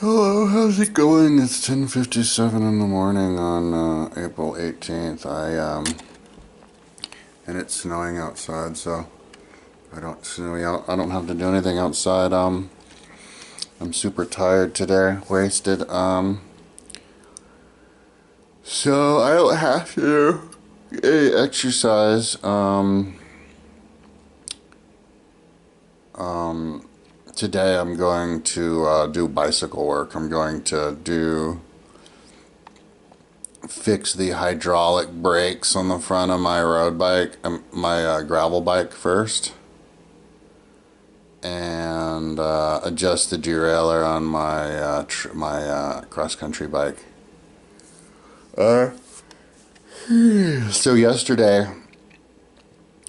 Hello, how's it going? It's 10:57 in the morning on April 18th. And it's snowing outside, so I don't have to do anything outside. I'm super tired today, wasted. So I don't have to do any exercise. Today I'm going to do bicycle work. I'm going to fix the hydraulic brakes on the front of my road bike, my gravel bike first, and adjust the derailleur on my cross country bike. So yesterday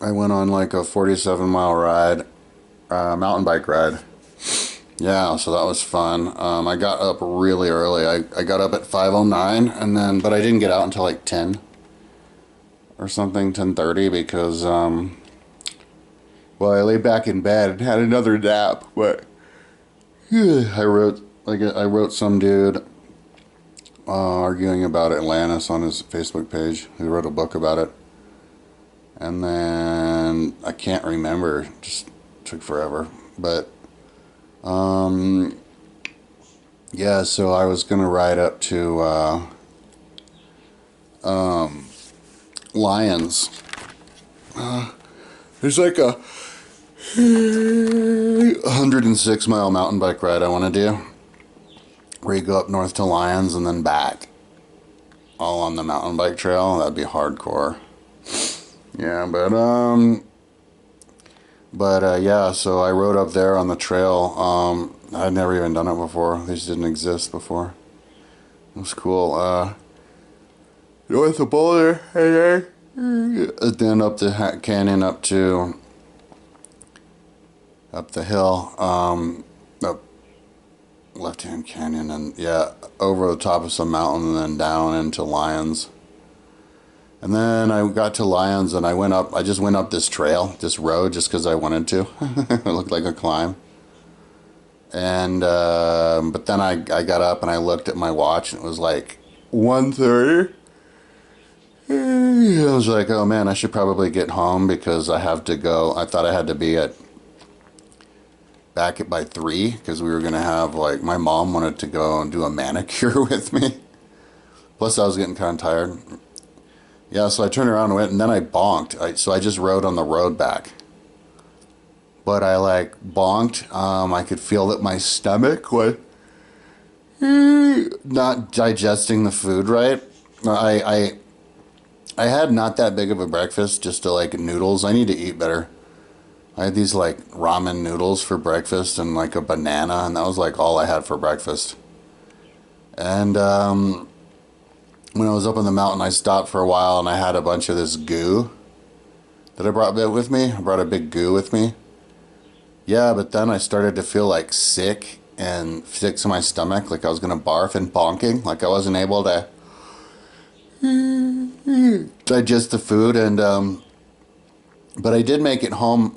I went on like a 47-mile ride, mountain bike ride. Yeah, so that was fun. I got up really early. I got up at 5:09, but I didn't get out until like 10 or something, 10:30, because well, I lay back in bed and had another nap. But I wrote some dude arguing about Atlantis on his Facebook page. He wrote a book about it, and then I can't remember. Just took forever, but. Yeah, so I was gonna ride up to Lyons. There's like a 106-mile mountain bike ride I want to do, where you go up north to Lyons and then back, all on the mountain bike trail. That'd be hardcore. Yeah, yeah, so I rode up there on the trail. I'd never even done it before. These didn't exist before. It was cool. North of Boulder, and then up the canyon, up the hill, up left-hand canyon, and yeah, over the top of some mountain, and then down into Lyons. And then I got to Lyons, and I just went up this trail, this road, just because I wanted to. It looked like a climb. And, but then I got up and I looked at my watch, and it was like 1:30. I was like, oh man, I should probably get home because I have to go. I thought I had to be back by 3, because we were going to have, like, my mom wanted to go and do a manicure with me. Plus I was getting kind of tired. Yeah, so I turned around and went, and then I bonked. So I just rode on the road back. But I like bonked. I could feel that my stomach was not digesting the food right. I had not that big of a breakfast, just like noodles. I need to eat better. I had these like ramen noodles for breakfast and like a banana, and that was like all I had for breakfast. And when I was up on the mountain, I stopped for a while, and I had a bunch of this goo that I brought with me. I brought a big goo with me. Yeah, but then I started to feel like sick to my stomach, like I was gonna barf and bonking, like I wasn't able to digest the food, and but I did make it home.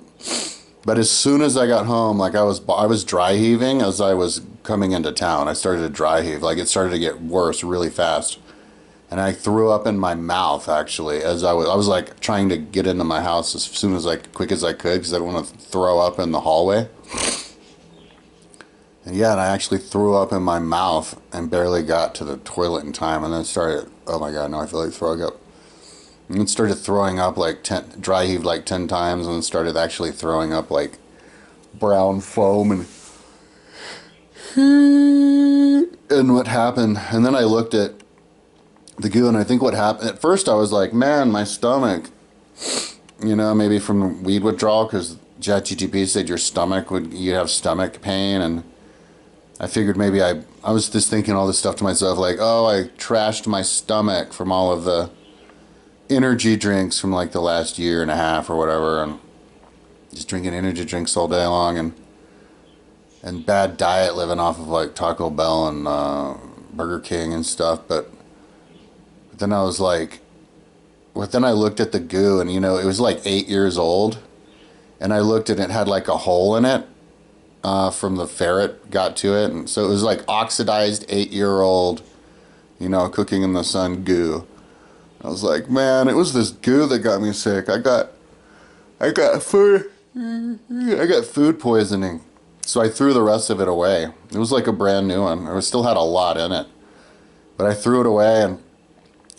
But as soon as I got home, like I was dry heaving as I was coming into town. I started to dry heave, like it started to get worse really fast. And I threw up in my mouth, actually, as I was like trying to get into my house as soon as quick as I could, because I didn't want to throw up in the hallway. And yeah, and I actually threw up in my mouth and barely got to the toilet in time, and then started, oh my god, now I feel like throwing up. And then started throwing up dry heaved like 10 times, and then started actually throwing up like brown foam and what happened. And then I looked at the goo, and I think what happened, at first I was like, man, my stomach, maybe from weed withdrawal, because ChatGPT said you'd have stomach pain, and I figured maybe I was just thinking all this stuff to myself, like, oh, I trashed my stomach from all of the energy drinks from like the last year and a half or whatever, and just drinking energy drinks all day long, and bad diet, living off of like Taco Bell and Burger King and stuff, but then I was like, then I looked at the goo, and it was like 8 years old, and I looked at it, it had like a hole in it, from the ferret got to it, and so it was like oxidized 8-year-old, cooking in the sun goo. I was like, man, it was this goo that got me sick. I got food poisoning. So I threw the rest of it away. It was like a brand new one. It still had a lot in it. But I threw it away, and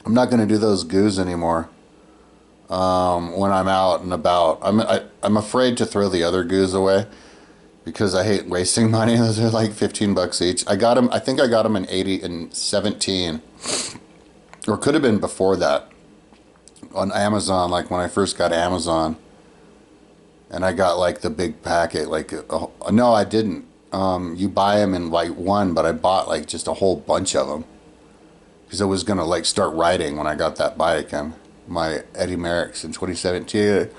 I'm not going to do those goos anymore when I'm out and about. I'm afraid to throw the other goos away because I hate wasting money. Those are like $15 each. I think I got them in 17. Or could have been before that on Amazon, like when I first got Amazon. And I got like the big packet, no, I didn't. You buy them in like one, but I bought like just a whole bunch of them because I was gonna like start riding when I got that bike and my Eddie Merrick's in 2017.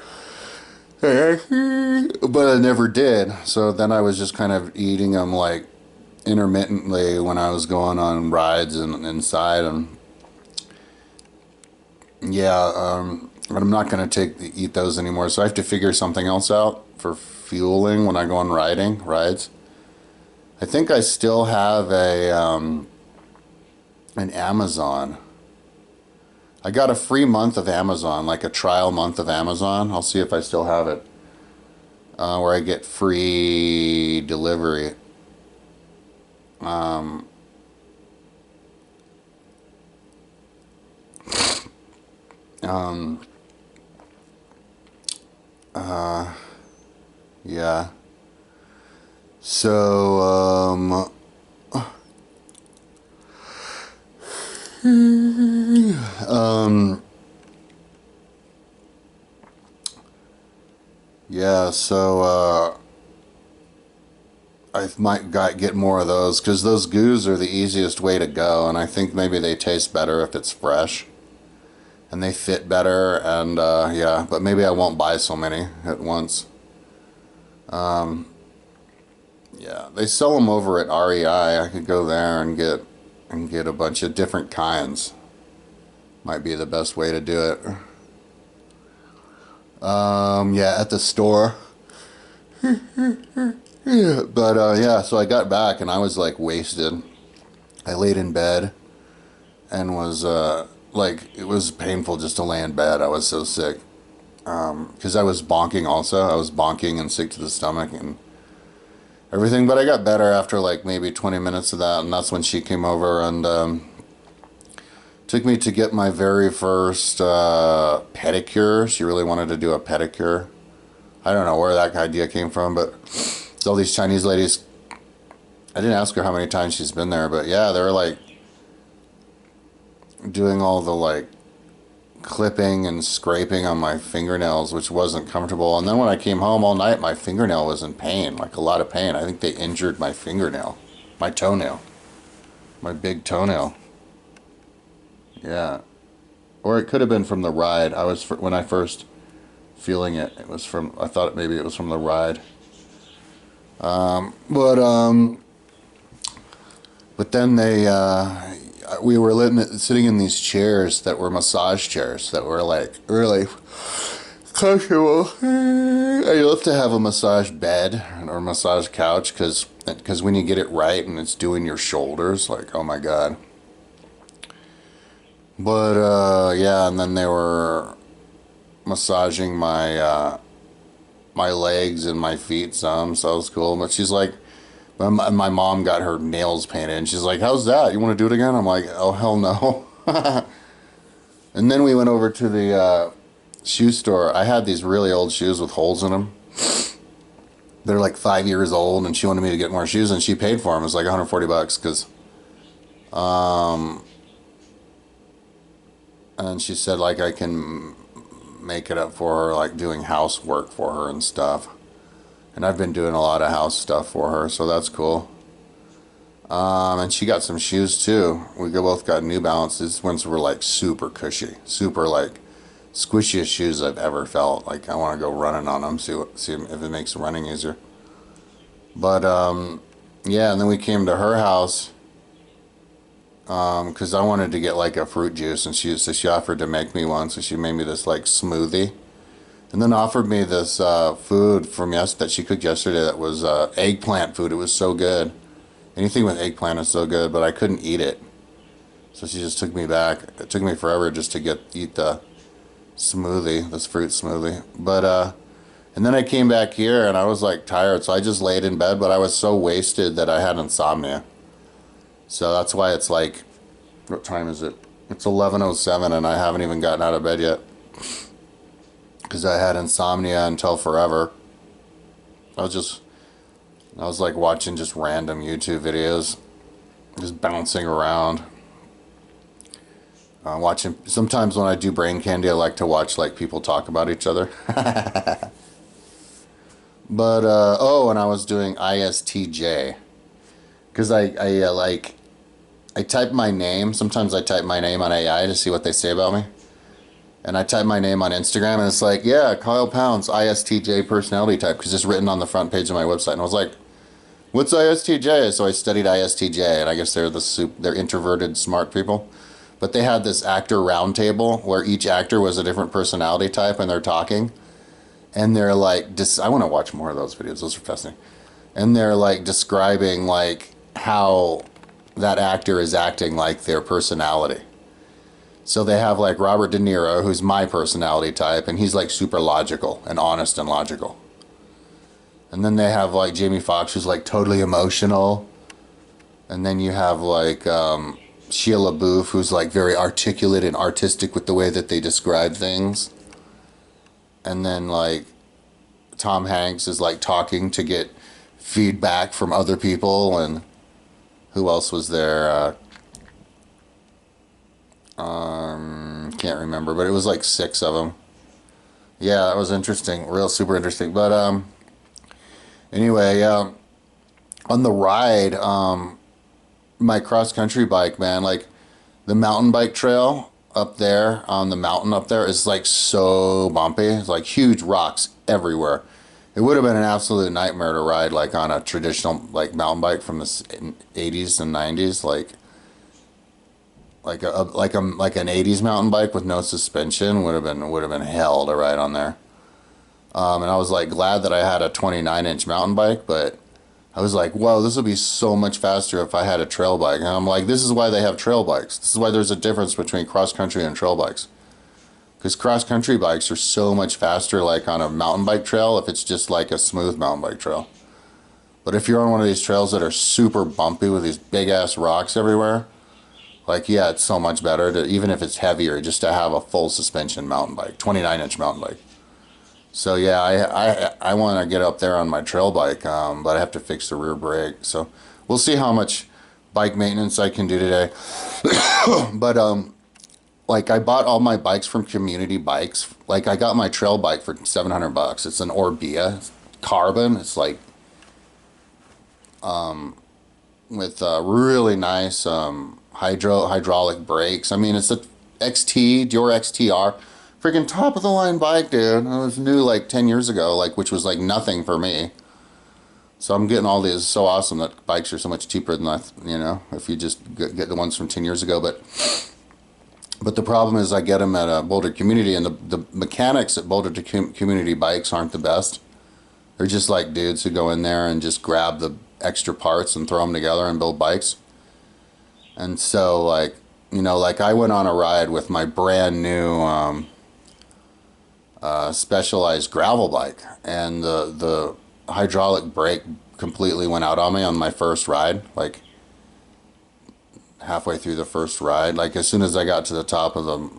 But I never did. So then I was just kind of eating them like intermittently when I was going on rides and inside, and yeah. But I'm not going to eat those anymore, so I have to figure something else out for fueling when I go on rides. I think I still have an Amazon. I got a free month of Amazon, like a trial month of Amazon. I'll see if I still have it, where I get free delivery. Yeah. So, yeah, so, I might get more of those because those goos are the easiest way to go, and I think maybe they taste better if it's fresh. And they fit better, and yeah, but maybe I won't buy so many at once. Yeah, they sell them over at REI. I could go there and get a bunch of different kinds. Might be the best way to do it. Yeah, at the store. Yeah, but yeah, so I got back and I was like wasted. I laid in bed and was like, it was painful just to lay in bed. I was so sick. Because I was bonking also. I was bonking and sick to the stomach and everything. But I got better after like maybe 20 minutes of that. And that's when she came over and took me to get my very first pedicure. She really wanted to do a pedicure. I don't know where that idea came from, but all these Chinese ladies, I didn't ask her how many times she's been there, but yeah, they were like doing all the like clipping and scraping on my fingernails, which wasn't comfortable. And then when I came home all night, my fingernail was in pain, like a lot of pain. I think they injured my fingernail, my toenail, my big toenail. Yeah. Or it could have been from the ride. When I first feeling it, I thought maybe it was from the ride. But then we were sitting in these chairs that were massage chairs that were like really comfortable. I love to have a massage bed or massage couch because when you get it right and it's doing your shoulders, like, oh my God. But yeah, and then they were massaging my legs and my feet some, so that was cool. But she's like, my mom got her nails painted, and she's like, how's that? You want to do it again? I'm like, oh, hell no. And then we went over to the shoe store. I had these really old shoes with holes in them. They're like 5 years old, and she wanted me to get more shoes, and she paid for them. It was like $140 because, and she said like I can make it up for her, like doing housework for her and stuff. And I've been doing a lot of house stuff for her, so that's cool. And she got some shoes too. We both got New Balance. These ones were like super cushy, super like squishiest shoes I've ever felt. Like I want to go running on them, see if it makes running easier. But yeah, and then we came to her house because I wanted to get like a fruit juice, and she offered to make me one, so she made me this like smoothie. and then offered me this food from that she cooked yesterday that was eggplant food. It was so good. Anything with eggplant is so good, but I couldn't eat it. So she just took me back. It took me forever just to eat the smoothie, this fruit smoothie. But and then I came back here and I was like tired, so I just laid in bed, but I was so wasted that I had insomnia. So that's why it's like, what time is it? It's 11:07 and I haven't even gotten out of bed yet. Because I had insomnia until forever. I was like watching just random YouTube videos, just bouncing around. Watching, sometimes when I do brain candy, I like to watch like people talk about each other. But, oh, and I was doing ISTJ. Because I type my name. Sometimes I type my name on AI to see what they say about me. And I type my name on Instagram, and it's like, yeah, Kyle Pounds, ISTJ personality type, because it's written on the front page of my website. And I was like, what's ISTJ? So I studied ISTJ, and I guess they're introverted, smart people. But they had this actor roundtable where each actor was a different personality type, and they're talking. And they're like, I want to watch more of those videos. Those are fascinating. And they're like describing like how that actor is acting like their personality. So they have like Robert De Niro, who's my personality type, and he's like super logical and honest and logical. And then they have like Jamie Foxx, who's like totally emotional. And then you have like Sheila Booth, who's like very articulate and artistic with the way that they describe things. And then like Tom Hanks is like talking to get feedback from other people. And who else was there? Can't remember, but it was like 6 of them. Yeah, that was interesting, real super interesting. But anyway, on the ride, my cross country bike, man, like the mountain bike trail up there on the mountain up there is like so bumpy. It's like huge rocks everywhere. It would have been an absolute nightmare to ride like on a traditional like mountain bike from the 80s and 90s, like an 80s mountain bike with no suspension would have been hell to ride on there. And I was like glad that I had a 29-inch mountain bike, but I was like, whoa, this would be so much faster if I had a trail bike. And I'm like, this is why they have trail bikes. This is why there's a difference between cross country and trail bikes. Because cross country bikes are so much faster like on a mountain bike trail if it's just like a smooth mountain bike trail. But if you're on one of these trails that are super bumpy with these big ass rocks everywhere, like, yeah, it's so much better to, even if it's heavier, just to have a full suspension mountain bike, 29-inch mountain bike. So yeah, I want to get up there on my trail bike, but I have to fix the rear brake. So we'll see how much bike maintenance I can do today. But like I bought all my bikes from Community Bikes. Like I got my trail bike for $700. It's an Orbea carbon. It's like with really nice hydraulic brakes. I mean, it's a Dior XTR. Freaking top of the line bike, dude. It was new like 10 years ago, like, which was like nothing for me. So I'm getting all these. So awesome that bikes are so much cheaper than that, you know, if you just get the ones from 10 years ago. But the problem is I get them at a Boulder Community, and the mechanics at Boulder Community Bikes aren't the best. They're just like dudes who go in there and just grab the extra parts and throw them together and build bikes. And so like, you know, like I went on a ride with my brand new Specialized gravel bike, and the hydraulic brake completely went out on me on my first ride, like halfway through the first ride. Like as soon as I got to the top of the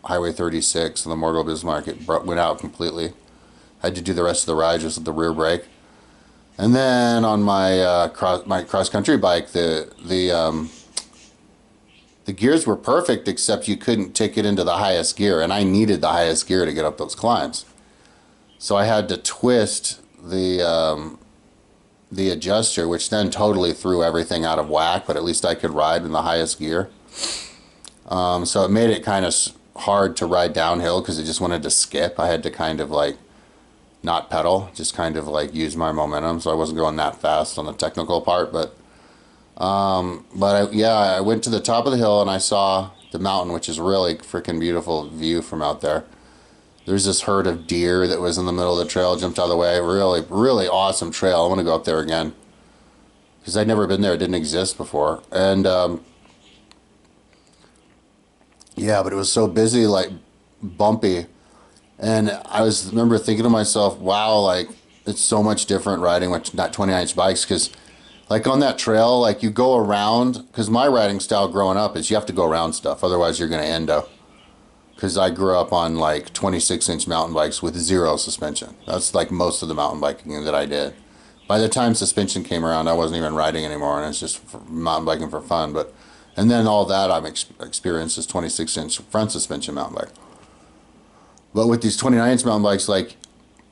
Highway 36 and the Morgul Bismarck, it went out completely. I had to do the rest of the ride just with the rear brake. And then on my cross country bike, the gears were perfect, except you couldn't take it into the highest gear, and I needed the highest gear to get up those climbs. So I had to twist the adjuster, which then totally threw everything out of whack, but at least I could ride in the highest gear. So it made it kind of hard to ride downhill because it just wanted to skip. I had to kind of like not pedal, just kind of like use my momentum, so I wasn't going that fast on the technical part, but I went to the top of the hill and I saw the mountain, which is really freaking beautiful view from out there. There's this herd of deer that was in the middle of the trail, jumped out of the way. Really, really awesome trail. I want to go up there again because I'd never been there. It didn't exist before. And yeah, but it was so busy, like bumpy. And remember thinking to myself, wow, like it's so much different riding with not 29-inch bikes because like on that trail, like you go around, because my riding style growing up is you have to go around stuff. Otherwise you're going to endo. Because I grew up on like 26-inch mountain bikes with zero suspension. That's like most of the mountain biking that I did. By the time suspension came around, I wasn't even riding anymore, and it's just mountain biking for fun. And then all that I've experienced is 26-inch front suspension mountain bike. But with these 29-inch mountain bikes, like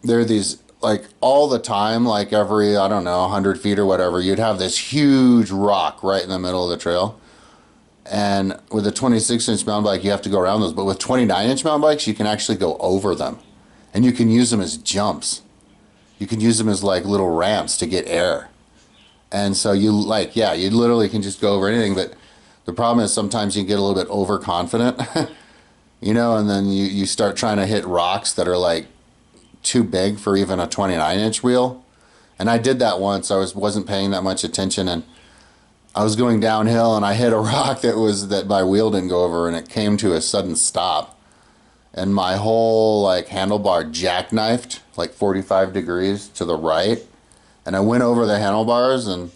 they're these like all the time, like every, I don't know, 100 feet or whatever, you'd have this huge rock right in the middle of the trail. And with a 26-inch mountain bike, you have to go around those. But with 29-inch mountain bikes, you can actually go over them. And you can use them as jumps. You can use them as like little ramps to get air. And so you like, yeah, you literally can just go over anything. But the problem is sometimes you get a little bit overconfident, you know, and then you start trying to hit rocks that are like too big for even a 29-inch wheel. And I did that once. I wasn't paying that much attention, and I was going downhill and I hit a rock that my wheel didn't go over, and it came to a sudden stop. And my whole like handlebar jackknifed like 45 degrees to the right. And I went over the handlebars and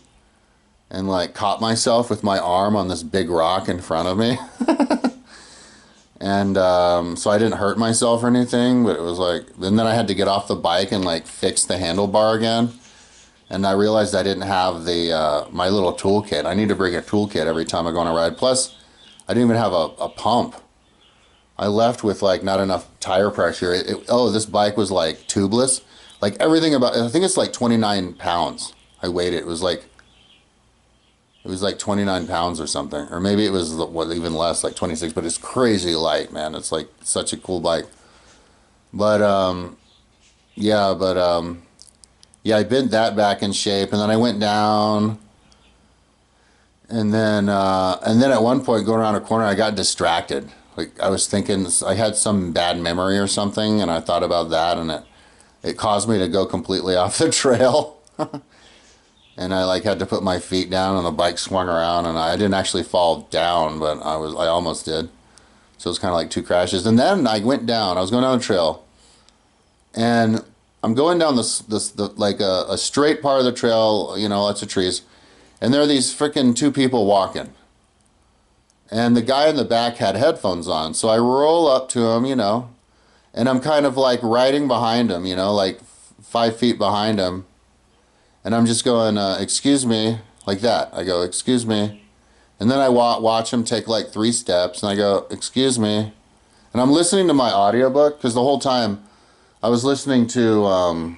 like caught myself with my arm on this big rock in front of me. And so I didn't hurt myself or anything, but it was like, and then I had to get off the bike and like fix the handlebar again. And I realized I didn't have my little toolkit. I need to bring a toolkit every time I go on a ride. Plus, I didn't even have a pump. I left with like not enough tire pressure. This bike was like tubeless. Like everything about, I think it's like 29 pounds. I weighed it. It was like 29 pounds or something. Or maybe it was even less, like 26. But it's crazy light, man. It's like such a cool bike. But yeah, I bent that back in shape, and then I went down, and then at one point going around a corner, I got distracted. Like I was thinking, I had some bad memory or something, and I thought about that, and it caused me to go completely off the trail. And I like had to put my feet down, and the bike swung around, and I didn't actually fall down, but I almost did. So it was kind of like two crashes, and then I went down. I was going down the trail, and I'm going down like a straight part of the trail, you know, lots of trees. And there are these freaking two people walking. And the guy in the back had headphones on. So I roll up to him, you know, and I'm kind of like riding behind him, you know, like 5 feet behind him. And I'm just going, excuse me, like that. I go, excuse me. And then I watch him take like 3 steps, and I go, excuse me. And I'm listening to my audiobook, because the whole time I was listening to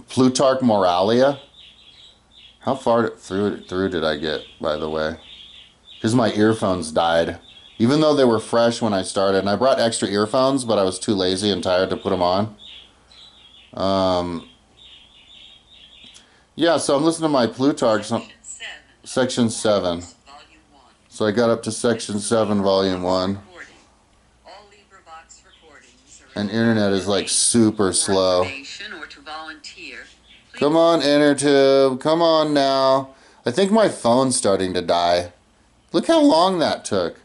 Plutarch Moralia. How far through did I get, by the way? Because my earphones died. Even though they were fresh when I started. And I brought extra earphones, but I was too lazy and tired to put them on. Yeah, so I'm listening to my Plutarch, Section 7. So I got up to Section 7, Volume 1. And internet is like super slow. Come on, InterTube. Come on now. I think my phone's starting to die. Look how long that took.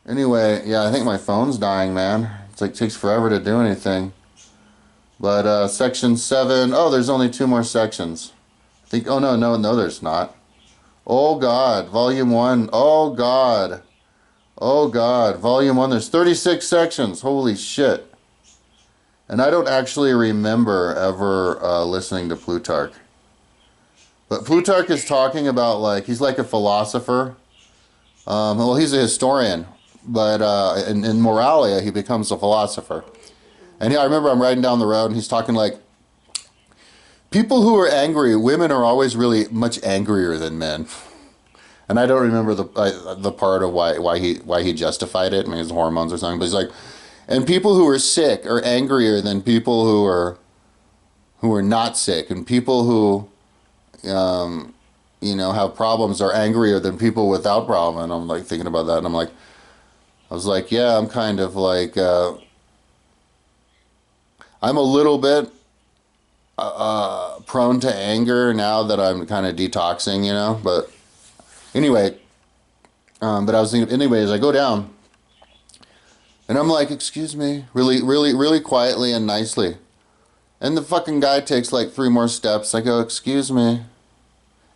Anyway, yeah, I think my phone's dying, man. It's like takes forever to do anything. But Section 7. Oh, there's only 2 more sections. I think. Oh no, there's not. Oh God, Volume 1. Oh God. Oh God, Volume 1. There's 36 sections. Holy shit. And I don't actually remember ever listening to Plutarch. But Plutarch is talking about, like, he's like a philosopher. Well, he's a historian. But in Moralia, he becomes a philosopher. And I remember I'm riding down the road, and he's talking like, people who are angry, women are always really much angrier than men. And I don't remember the part of why he justified it. I mean, his hormones or something. But he's like, and people who are sick are angrier than people who are not sick, and people who, you know, have problems are angrier than people without problem. And I'm like thinking about that, and I'm like, I was like, yeah, I'm kind of like, I'm a little bit prone to anger now that I'm kind of detoxing, you know. But anyway, but I was thinking, anyways, I go down and I'm like, excuse me, really, really, really quietly and nicely. And the fucking guy takes like 3 more steps. I go, excuse me.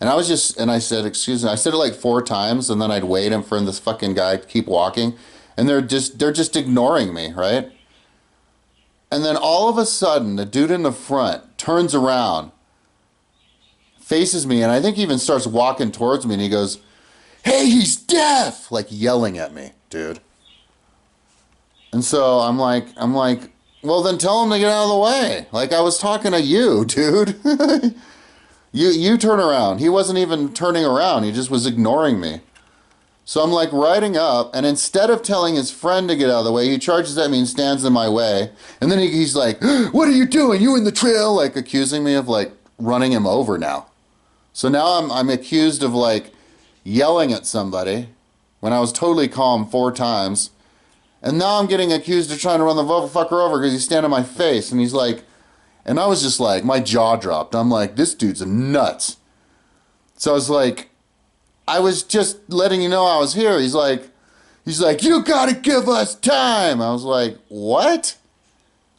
And I said, excuse me. I said it like 4 times, and then I'd wait and for this fucking guy to keep walking. And they're just ignoring me, right? And then all of a sudden, the dude in the front turns around, faces me, and I think even starts walking towards me, and he goes, hey, he's deaf! Like yelling at me, dude. And so I'm like, well, then tell him to get out of the way. Like, I was talking to you, dude. You turn around. He wasn't even turning around. He just was ignoring me. So I'm like riding up, and instead of telling his friend to get out of the way, he charges at me and stands in my way. And then he's like, what are you doing? You in the trail? Like accusing me of like running him over now. So now I'm accused of like yelling at somebody when I was totally calm 4 times. And now I'm getting accused of trying to run the fucker over because he's standing in my face. And he's like, and I was just like, my jaw dropped. I'm like, this dude's nuts. So I was like, I was just letting you know I was here. He's like, you gotta give us time. I was like, what?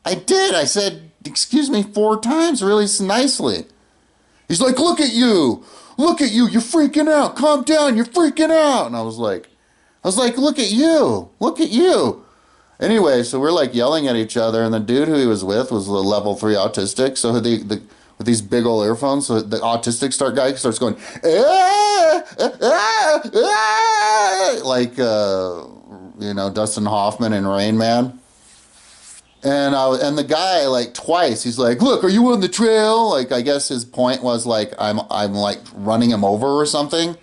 I did. I said, excuse me 4 times really nicely. He's like, look at you. Look at you. You're freaking out. Calm down. You're freaking out. And I was like, look at you. Look at you. Anyway, so we're like yelling at each other, and the dude who he was with was a level 3 autistic. So with these big old earphones, so the autistic guy starts going, like you know, Dustin Hoffman in Rain Man. And the guy like twice, he's like, look, are you on the trail? Like, I guess his point was like, I'm like running him over or something.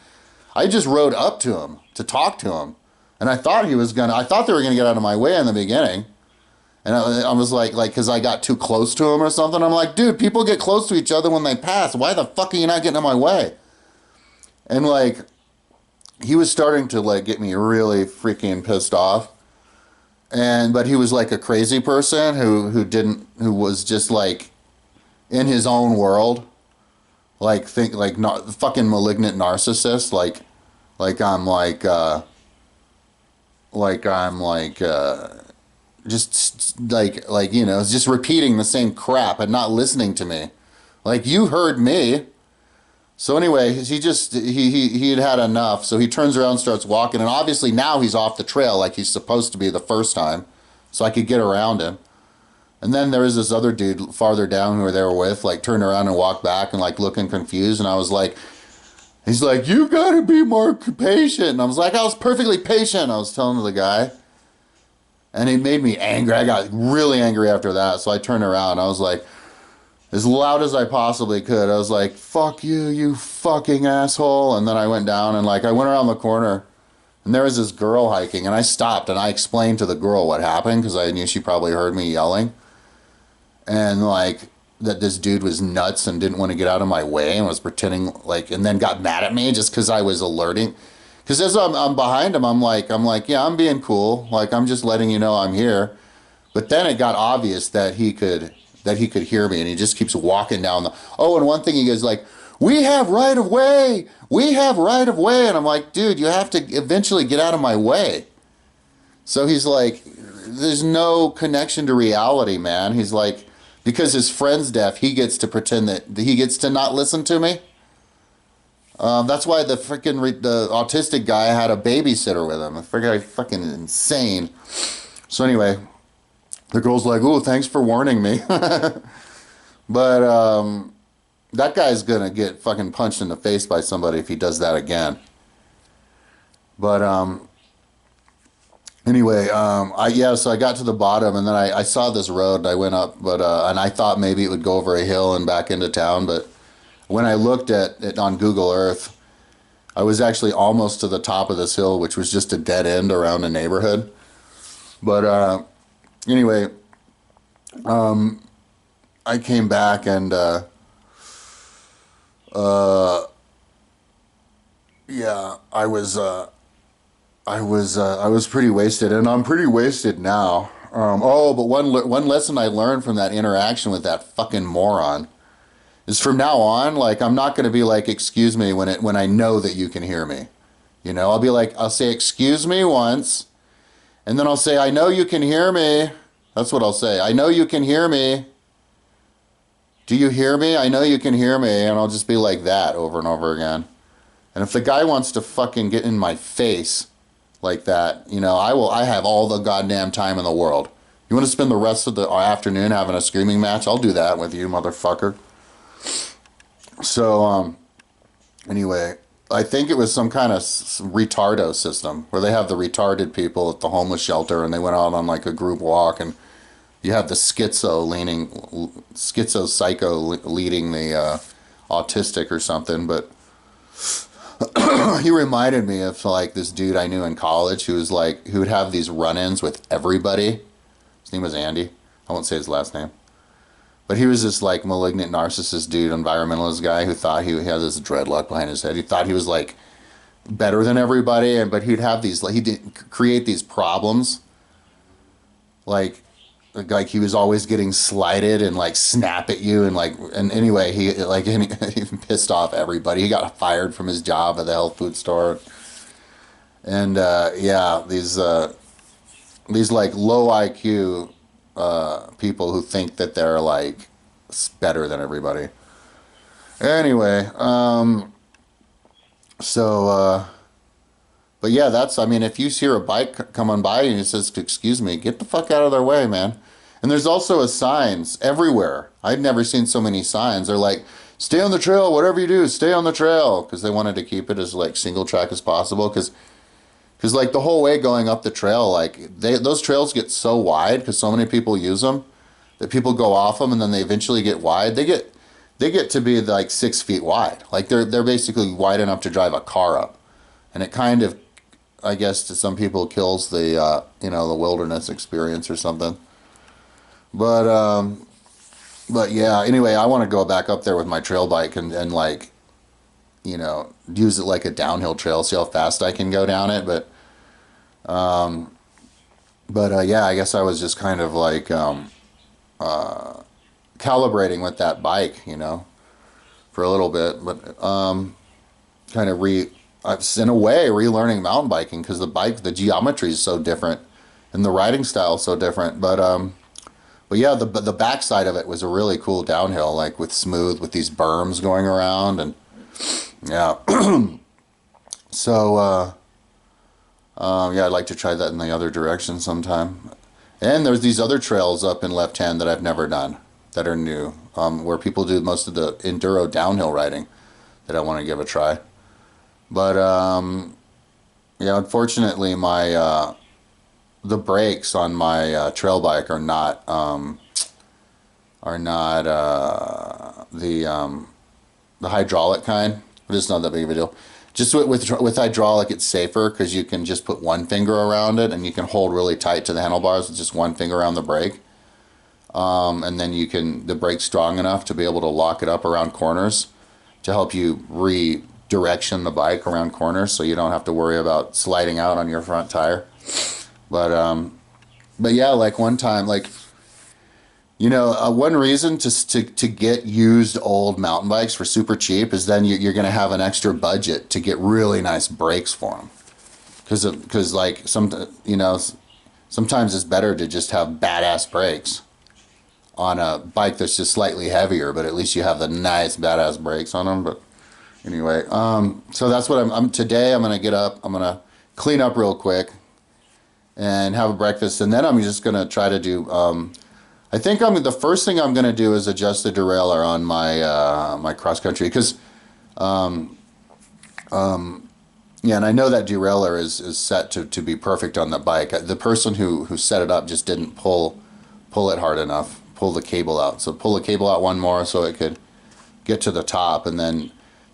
I just rode up to him to talk to him. And I thought they were gonna get out of my way in the beginning. And I was like, because I got too close to him or something. I'm like, dude, people get close to each other when they pass. Why the fuck are you not getting in my way? And like, he was starting to like get me really freaking pissed off. But he was like a crazy person who was just like in his own world, like fucking malignant narcissist, just like you know, just repeating the same crap and not listening to me. Like, you heard me. So anyway, he had had enough. So he turns around and starts walking, and obviously now he's off the trail like he's supposed to be the first time, so I could get around him. And then there was this other dude farther down who they were with, like turned around and walked back and like looking confused, and I was like, he's like, you gotta be more patient. And I was like, I was perfectly patient, I was telling the guy. And he made me angry. I got really angry after that. So I turned around. I was like, as loud as I possibly could. I was like, fuck you, you fucking asshole. And then I went down and like, I went around the corner and there was this girl hiking, and I stopped and I explained to the girl what happened because I knew she probably heard me yelling. And like, that this dude was nuts and didn't want to get out of my way and was pretending like, and then got mad at me just because I was alerting. Because as I'm behind him, I'm like, yeah, I'm being cool. Like, I'm just letting you know I'm here. But then it got obvious that he could hear me, and he just keeps walking down the. Oh, and one thing he goes like, we have right of way. We have right of way. And I'm like, dude, you have to eventually get out of my way. So he's like, there's no connection to reality, man. He's like, because his friend's deaf, he gets to pretend that he gets to not listen to me. That's why the autistic guy had a babysitter with him. I forget, fucking insane. So anyway, the girl's like, "Ooh, thanks for warning me." But that guy's gonna get fucking punched in the face by somebody if he does that again. But anyway, so I got to the bottom, and then I saw this road, and I went up, but and I thought maybe it would go over a hill and back into town, but when I looked at it on Google Earth, I was actually almost to the top of this hill, which was just a dead end around a neighborhood. But anyway, I came back and yeah, I was I was pretty wasted, and I'm pretty wasted now. But one lesson I learned from that interaction with that fucking moron is from now on, like I'm not going to be like, excuse me when I know that you can hear me. You know, I'll say excuse me once, and then I'll say I know you can hear me. That's what I'll say. I know you can hear me. Do you hear me? I know you can hear me, and I'll just be like that over and over again. And if the guy wants to fucking get in my face like that, you know, I have all the goddamn time in the world. You want to spend the rest of the afternoon having a screaming match? I'll do that with you, motherfucker. So, anyway, I think it was some kind of retardo system where they have the retarded people at the homeless shelter, and they went out on like a group walk, and you have the schizo psycho leading the autistic or something. But he reminded me of like this dude I knew in college who would have these run-ins with everybody. His name was Andy. I won't say his last name. But he was this like malignant narcissist dude, environmentalist guy who thought he had this dreadlock behind his head. He thought he was like better than everybody, but he'd have these like he'd create these problems, like he was always getting slighted and like snap at you and anyway he pissed off everybody. He got fired from his job at the health food store, and yeah, these like low IQ people who think that they're like better than everybody. Anyway, but yeah, I mean, if you hear a bike coming by and it says, excuse me, get the fuck out of their way, man. And there's also signs everywhere. I've never seen so many signs. They're like, stay on the trail, whatever you do, stay on the trail. Because they wanted to keep it as like single track as possible. Because like the whole way going up the trail, like those trails get so wide because so many people use them that people go off them and then they eventually get wide. They get to be like 6 feet wide. Like they're basically wide enough to drive a car up. And it kind of, I guess, to some people kills the the wilderness experience or something. But yeah. Anyway, I want to go back up there with my trail bike and like, use it like a downhill trail. See how fast I can go down it. But yeah, I guess I was just kind of like calibrating with that bike, for a little bit. But kind of in a way relearning mountain biking because the geometry is so different and the riding style is so different. But yeah, the backside of it was a really cool downhill, like with these berms going around, and yeah. So yeah, I'd like to try that in the other direction sometime. And there's these other trails up in Left Hand that I've never done that are new, where people do most of the enduro downhill riding that I want to give a try. But yeah, unfortunately, the brakes on my trail bike are not the hydraulic kind. But it's not that big of a deal. Just with hydraulic, it's safer because you can just put one finger around it and you can hold really tight to the handlebars with just one finger around the brake. And then the brake's strong enough to be able to lock it up around corners to help you redirection the bike around corners so you don't have to worry about sliding out on your front tire. But yeah, like one time, like, one reason to get used old mountain bikes for super cheap is then you're going to have an extra budget to get really nice brakes for them. Because like sometimes it's better to just have badass brakes on a bike that's just slightly heavier, but at least you have the nice badass brakes on them. But anyway, so that's what today I'm going to get up, I'm going to clean up real quick and have a breakfast, and then I'm just going to try to do, I think the first thing I'm going to do is adjust the derailleur on my my cross country, because yeah, and I know that derailleur is set to be perfect on the bike. The person who set it up just didn't pull it hard enough, pull the cable out. So pull the cable out one more so it could get to the top, and then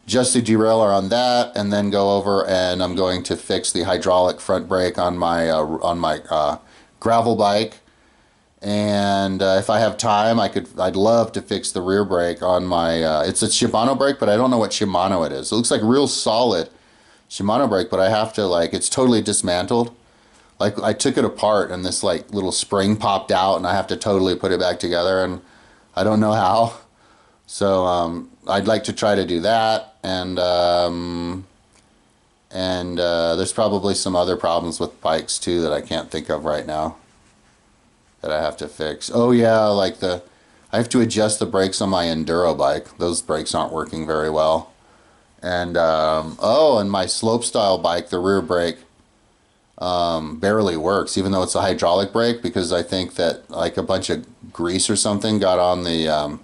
adjust the derailleur on that, and then go over and I'm going to fix the hydraulic front brake on my gravel bike. And if I have time, I'd love to fix the rear brake on my it's a Shimano brake, but I don't know what Shimano it is. It looks like real solid Shimano brake, but I have to like, it's totally dismantled. Like I took it apart and this like little spring popped out and I have to totally put it back together and I don't know how. So I'd like to try to do that, and there's probably some other problems with bikes too that I can't think of right now that I have to fix. Oh yeah, like I have to adjust the brakes on my enduro bike. Those brakes aren't working very well. And and my slopestyle bike, the rear brake barely works, even though it's a hydraulic brake, because I think that like a bunch of grease or something got on the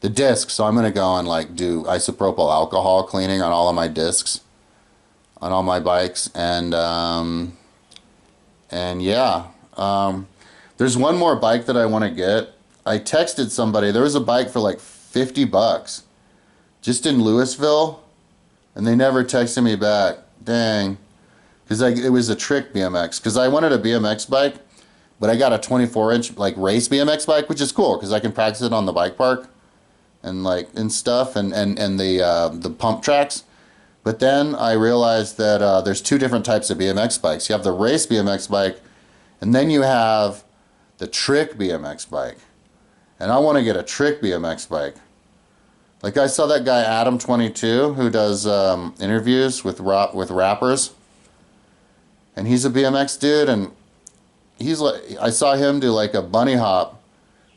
disc. So I'm gonna go and like do isopropyl alcohol cleaning on all of my discs on all my bikes, and yeah, there's one more bike that I want to get. I texted somebody. There was a bike for like $50 just in Louisville, and they never texted me back. Dang, because it was a trick BMX. Because I wanted a BMX bike, but I got a 24-inch like race BMX bike, which is cool because I can practice it on the bike park and like and stuff, and the pump tracks. But then I realized that there's two different types of BMX bikes. You have the race BMX bike, and then you have the trick BMX bike. And I want to get a trick BMX bike. Like I saw that guy Adam22 who does interviews with rappers, and he's a BMX dude, and he's like, I saw him do like a bunny hop,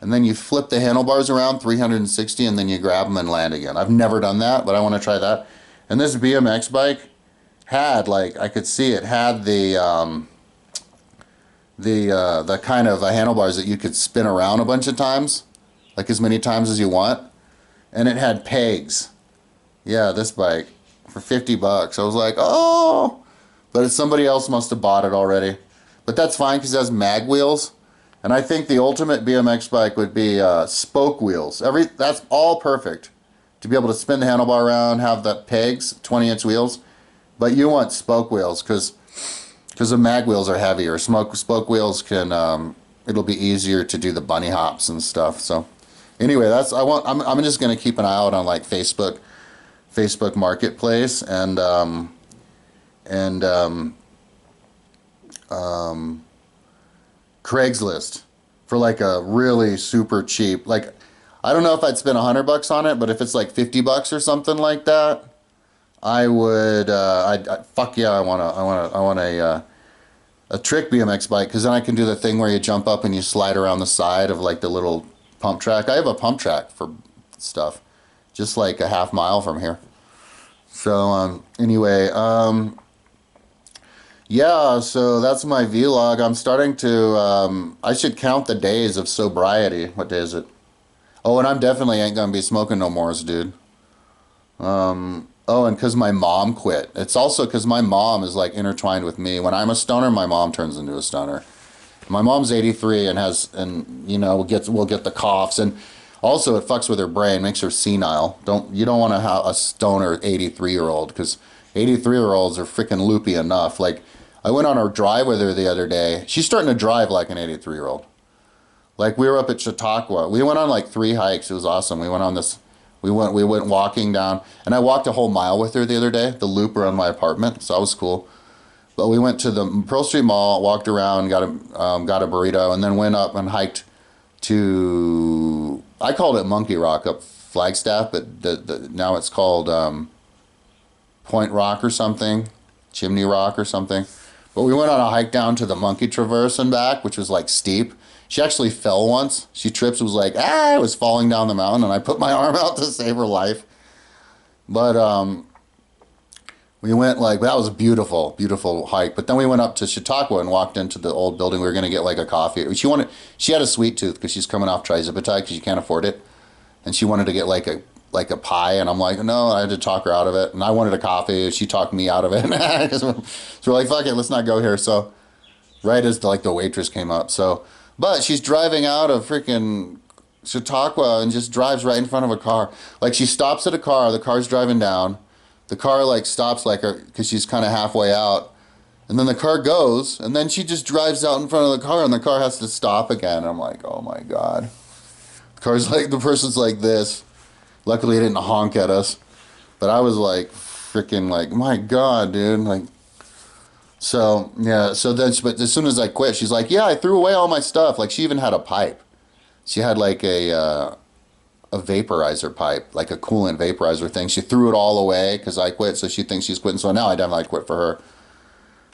and then you flip the handlebars around 360, and then you grab them and land again. I've never done that, but I want to try that. And this BMX bike had, like, I could see it had the kind of handlebars that you could spin around a bunch of times, like as many times as you want, and it had pegs. Yeah, this bike for $50. I was like, oh, but somebody else must have bought it already. But that's fine because it has mag wheels, and I think the ultimate BMX bike would be spoke wheels. That's all perfect. To be able to spin the handlebar around, have the pegs, 20-inch wheels, but you want spoke wheels because the mag wheels are heavier. Spoke wheels can it'll be easier to do the bunny hops and stuff. So anyway, I'm just gonna keep an eye out on like Facebook Marketplace and Craigslist for like a really super cheap, like, I don't know if I'd spend $100 on it, but if it's like $50 or something like that, I would. Fuck yeah! I want a trick BMX bike, because then I can do the thing where you jump up and you slide around the side of like the little pump track. I have a pump track for stuff, just like a half mile from here. So anyway, yeah. So that's my vlog. I'm starting to. I should count the days of sobriety. What day is it? Oh, and I'm definitely ain't gonna be smoking no more, dude. Oh, and because my mom quit. It's also because my mom is like intertwined with me. When I'm a stoner, my mom turns into a stoner. My mom's 83 and you know, will get the coughs, and also it fucks with her brain, makes her senile. You don't want to have a stoner 83-year-old, because 83-year-olds are freaking loopy enough. Like, I went on a drive with her the other day. She's starting to drive like an 83-year-old. Like, we were up at Chautauqua. We went on like 3 hikes. It was awesome. We went on this. We went walking down, and I walked a whole mile with her the other day, the loop around my apartment. So that was cool. But we went to the Pearl Street Mall, walked around, got a burrito, and then went up and hiked to, I called it Monkey Rock up Flagstaff, but now it's called Point Rock or something, Chimney Rock or something. But we went on a hike down to the Monkey Traverse and back, which was like steep. She actually fell once. She tripped. It was like, I was falling down the mountain, and I put my arm out to save her life. But we went like, that was a beautiful, beautiful hike. But then we went up to Chautauqua and walked into the old building. We were going to get like a coffee. She had a sweet tooth because she's coming off trizipatide because she can't afford it. And she wanted to get like a pie, and I'm like, no, I had to talk her out of it. And I wanted a coffee. She talked me out of it. So we're like, fuck it, let's not go here. So right as the waitress came up. So, but she's driving out of freaking Chautauqua and just drives right in front of a car. Like, she stops at a car, the car's driving down. The car like stops like her because she's kind of halfway out. And then the car goes, and then she just drives out in front of the car, and the car has to stop again. I'm like, oh my God. The car's like, the person's like this. Luckily, it didn't honk at us. But I was like, freaking like, my God, dude. Like, so, yeah. So then, but as soon as I quit, she's like, yeah, I threw away all my stuff. Like, she even had a pipe. She had like a vaporizer pipe, like a coolant vaporizer thing. She threw it all away because I quit. So she thinks she's quitting. So now I definitely quit for her.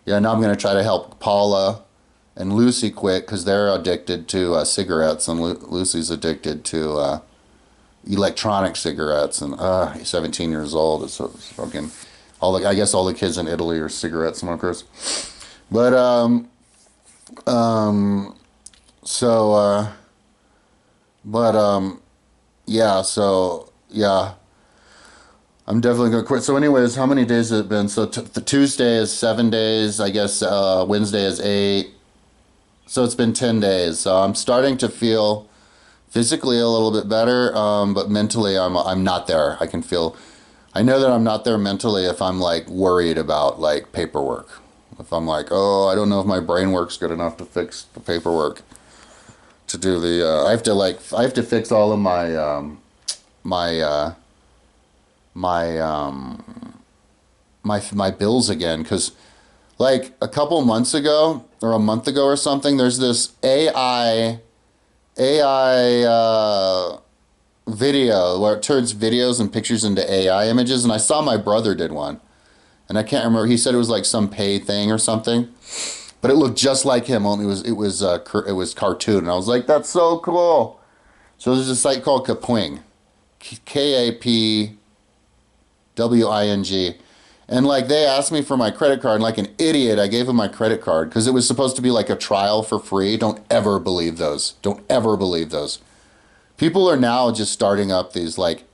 Yeah, now I'm going to try to help Paula and Lucy quit because they're addicted to cigarettes, and Lucy's addicted to electronic cigarettes, and he's 17 years old. It's fucking I guess all the kids in Italy are cigarette smokers. But so yeah, so yeah, I'm definitely gonna quit. So anyways, how many days has it been? So the Tuesday is 7 days, I guess. Wednesday is 8. So it's been 10 days. So I'm starting to feel physically a little bit better, but mentally I'm not there. I know that I'm not there mentally if I'm like worried about like paperwork. If I'm like, oh, I don't know if my brain works good enough to fix the paperwork, to do the I have to fix all of my bills again, because like a couple months ago or a month ago or something, there's this AI video where it turns videos and pictures into AI images, and I saw my brother did one, and I can't remember. He said it was like some pay thing or something, but it looked just like him. Only it was cartoon, and I was like, that's so cool. So there's a site called Kapwing, KAPWING. And like they asked me for my credit card, and like an idiot, I gave them my credit card because it was supposed to be like a trial for free. Don't ever believe those. Don't ever believe those. People are now just starting up these like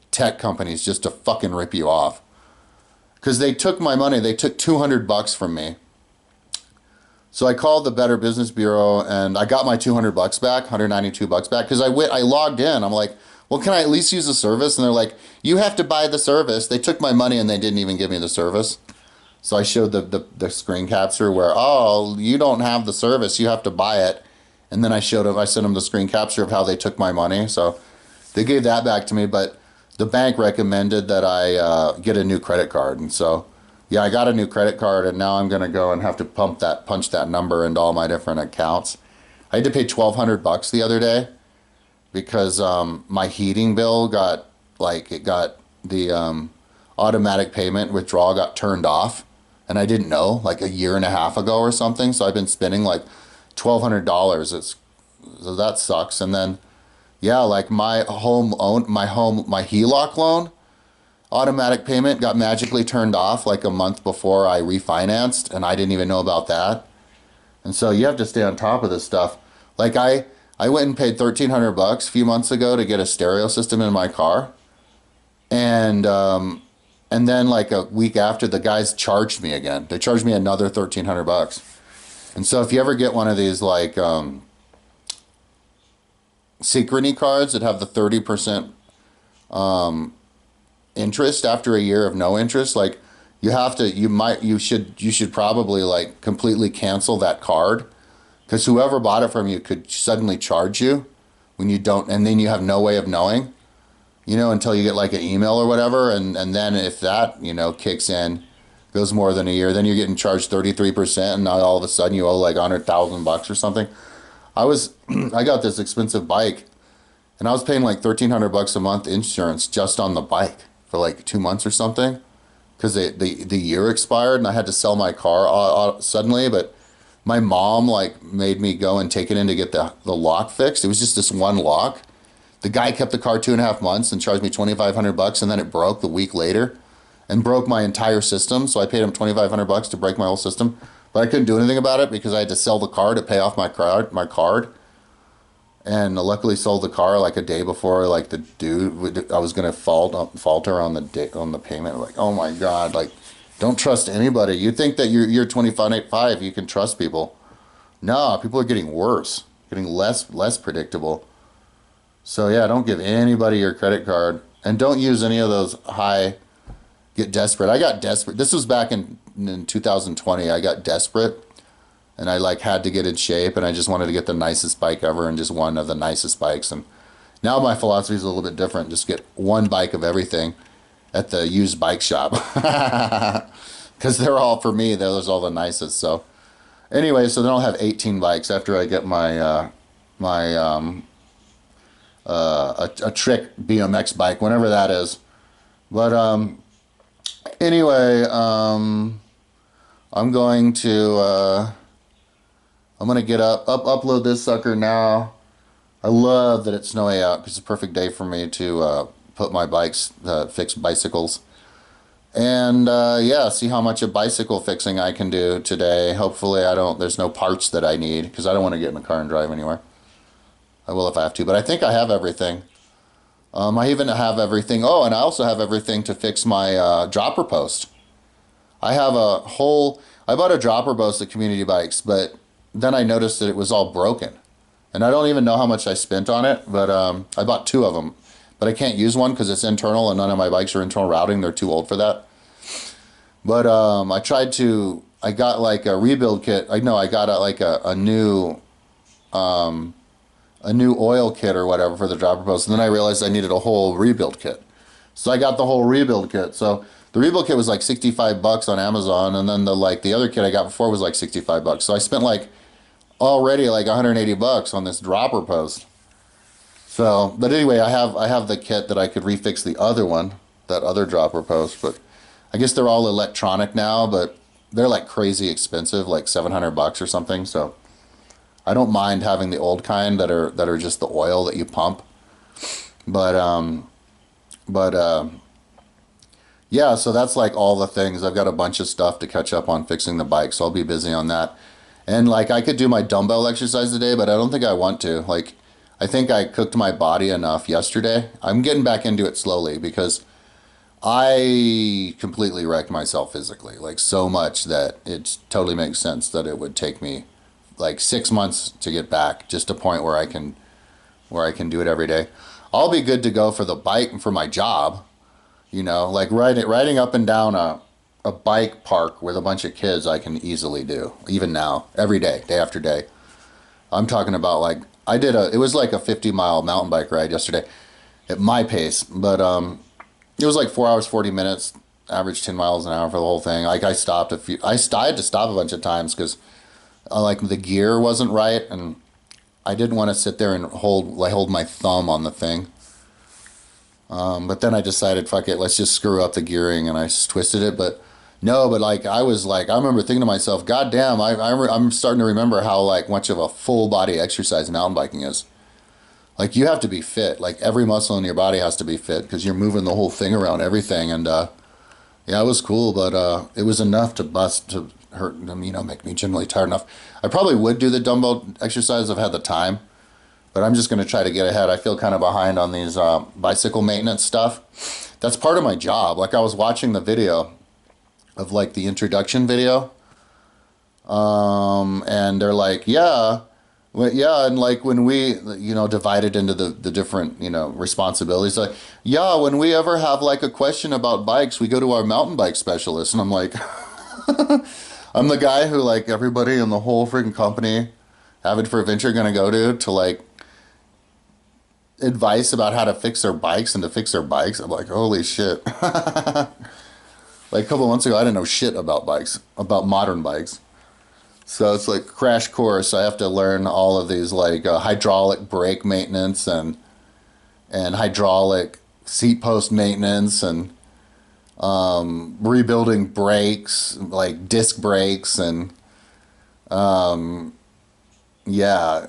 tech companies just to fucking rip you off. Because they took my money. They took $200 from me. So I called the Better Business Bureau and I got my $200 back, $192 back, because I logged in. I'm like, well, can I at least use the service? And they're like, you have to buy the service. They took my money and they didn't even give me the service. So I showed the screen capture where, oh, you don't have the service, you have to buy it. And then I sent them the screen capture of how they took my money. So they gave that back to me, but the bank recommended that I get a new credit card. And so, yeah, I got a new credit card, and now I'm going to go and have to punch that number into all my different accounts. I had to pay $1,200 the other day because my heating bill got the automatic payment withdrawal got turned off, and I didn't know, like a year and a half ago or something. So I've been spending like $1,200. So that sucks. And then, yeah, like my HELOC loan automatic payment got magically turned off like a month before I refinanced, and I didn't even know about that. And so you have to stay on top of this stuff. Like I went and paid $1,300 a few months ago to get a stereo system in my car, and then like a week after, the guys charged me again. They charged me another $1,300. And so if you ever get one of these like Synchrony cards that have the 30% interest after a year of no interest, like you should probably like completely cancel that card, because whoever bought it from you could suddenly charge you when you don't, and then you have no way of knowing, until you get like an email or whatever, and then if that kicks in, goes more than a year, then you're getting charged 33%, and now all of a sudden you owe like $100,000 or something. I got this expensive bike, and I was paying like $1,300 a month insurance just on the bike for like 2 months or something, because the year expired, and I had to sell my car suddenly. But my mom like made me go and take it in to get the lock fixed. It was just this one lock. The guy kept the car 2.5 months and charged me $2,500, and then it broke the week later. And broke my entire system, so I paid him $2,500 to break my whole system. But I couldn't do anything about it because I had to sell the car to pay off my card. And luckily sold the car like a day before, like the dude, I was gonna falter on the payment. Like, oh my God, like, don't trust anybody. You think that you're 25, you can trust people. No, people are getting worse, getting less predictable. So yeah, don't give anybody your credit card, and don't use any of those get desperate. I got desperate. This was back in 2020. I got desperate, and I like had to get in shape, and I just wanted to get the nicest bike ever, and just one of the nicest bikes. And now my philosophy is a little bit different. Just get one bike of everything, at the used bike shop. Because they're all, for me, those are all the nicest. So anyway, so then I'll have 18 bikes after I get my a trick BMX bike, whenever that is. But anyway, I'm going to get upload this sucker now. I love that it's snowy out because it's a perfect day for me to put my bikes, fix bicycles. And yeah, see how much of bicycle fixing I can do today. Hopefully there's no parts that I need because I don't want to get in the car and drive anywhere. I will if I have to, but I think I have everything. I even have everything. Oh, and I also have everything to fix my dropper post. I bought a dropper post at Community Bikes, but then I noticed that it was all broken. And I don't even know how much I spent on it, but I bought 2 of them. But I can't use one because it's internal and none of my bikes are internal routing. They're too old for that. But I got like a rebuild kit. I got a new oil kit or whatever for the dropper post. And then I realized I needed a whole rebuild kit. So I got the whole rebuild kit. So the rebuild kit was like $65 on Amazon. And then the other kit I got before was like $65. So I spent already like $180 on this dropper post. So, but anyway, I have the kit that I could refix the other one, that other dropper post, but I guess they're all electronic now, but they're like crazy expensive, like $700 or something. So I don't mind having the old kind that are just the oil that you pump. But yeah, so that's like all the things. I've got a bunch of stuff to catch up on fixing the bike, so I'll be busy on that. And like I could do my dumbbell exercise today, but I don't think I want to. Like I think I cooked my body enough yesterday. I'm getting back into it slowly because I completely wrecked myself physically, like so much that it totally makes sense that it would take me like 6 months to get back, just a point where I can do it every day. I'll be good to go for the bike and for my job, like riding up and down a bike park with a bunch of kids. I can easily do even now, every day, day after day. I'm talking about like it was like a 50-mile mountain bike ride yesterday at my pace, but it was like 4 hours 40 minutes, average 10 miles an hour for the whole thing. Like I had to stop a bunch of times because like the gear wasn't right, and I didn't want to sit there and hold my thumb on the thing. But then I decided, fuck it, let's just screw up the gearing, and I just twisted it. But no, but like I remember thinking to myself, God damn, I'm starting to remember how like much of a full body exercise mountain biking is. Like you have to be fit. Like every muscle in your body has to be fit because you're moving the whole thing around, everything. And yeah, it was cool, but it was enough to hurt, make me generally tired enough. I probably would do the dumbbell exercise if I had the time, but I'm just going to try to get ahead. I feel kind of behind on these bicycle maintenance stuff. That's part of my job. Like I was watching the video of like the introduction video, and they're like, yeah, and like when we, divided into the different, responsibilities, like, yeah, when we ever have like a question about bikes, we go to our mountain bike specialist. And I'm like, I'm the guy who like everybody in the whole freaking company, Avid for Adventure, gonna go to like advice about how to fix their bikes and to fix their bikes. I'm like, holy shit. Like a couple of months ago, I didn't know shit about bikes, about modern bikes. So it's like crash course. I have to learn all of these like hydraulic brake maintenance and hydraulic seat post maintenance and rebuilding brakes, like disc brakes, and yeah.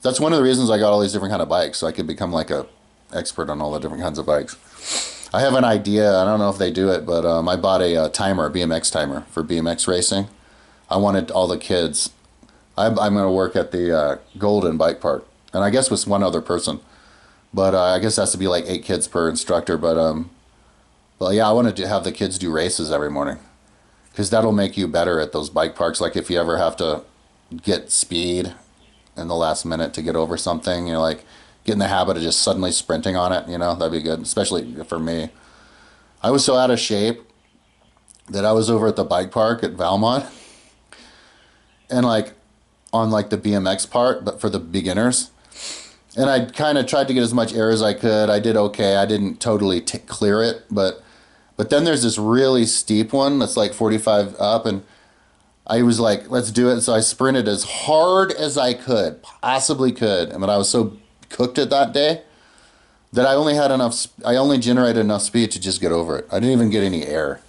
That's one of the reasons I got all these different kind of bikes, so I could become like a expert on all the different kinds of bikes. I have an idea. I don't know if they do it, but I bought a timer, a BMX timer for BMX racing. I wanted all the kids. I'm going to work at the Golden Bike Park, and I guess with one other person. But I guess it has to be like 8 kids per instructor. But yeah, I wanted to have the kids do races every morning, because that'll make you better at those bike parks. Like if you ever have to get speed in the last minute to get over something, like get in the habit of just suddenly sprinting on it, that'd be good, especially for me. I was so out of shape that I was over at the bike park at Valmont, and like on like the BMX part, but for the beginners, And I kind of tried to get as much air as I could. I did okay. I didn't totally clear it, but then there's this really steep one that's like 45 up, and I was like, let's do it. So I sprinted as hard as I could, possibly could. And but I was so cooked it that day that I only had enough, I only generated enough speed to just get over it. I didn't even get any air.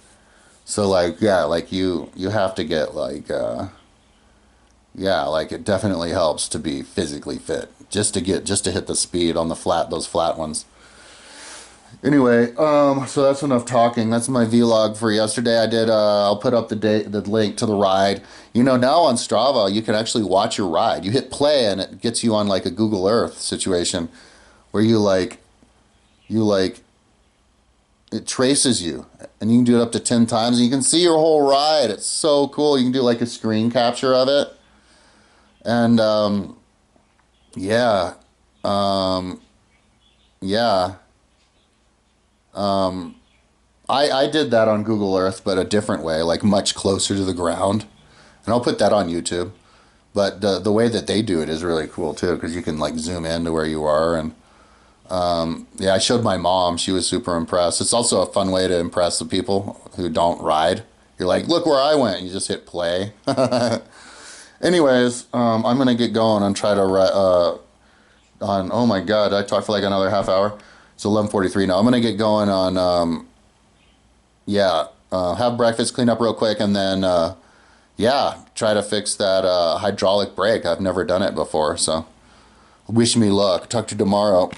So like, yeah, like you have to get like, yeah, like it definitely helps to be physically fit just to hit the speed on the flat, those flat ones. Anyway, so that's enough talking. That's my vlog for yesterday. I did. I'll put up the link to the ride. You know, now on Strava, you can actually watch your ride. You hit play, and it gets you on like a Google Earth situation, where you like it traces you, and you can do it up to 10 times, and you can see your whole ride. It's so cool. You can do like a screen capture of it, and yeah, um, yeah. I did that on Google Earth, but a different way, like much closer to the ground. And I'll put that on YouTube. But the way that they do it is really cool too, because you can like zoom in to where you are. And yeah, I showed my mom. She was super impressed. It's also a fun way to impress the people who don't ride. You're like, look where I went. You just hit play. Anyways, I'm gonna get going and try to on. Oh my God, I talked for like another half hour. It's 11:43 now. I'm gonna get going on. Yeah, have breakfast, clean up real quick, and then yeah, try to fix that hydraulic brake. I've never done it before, so wish me luck. Talk to you tomorrow.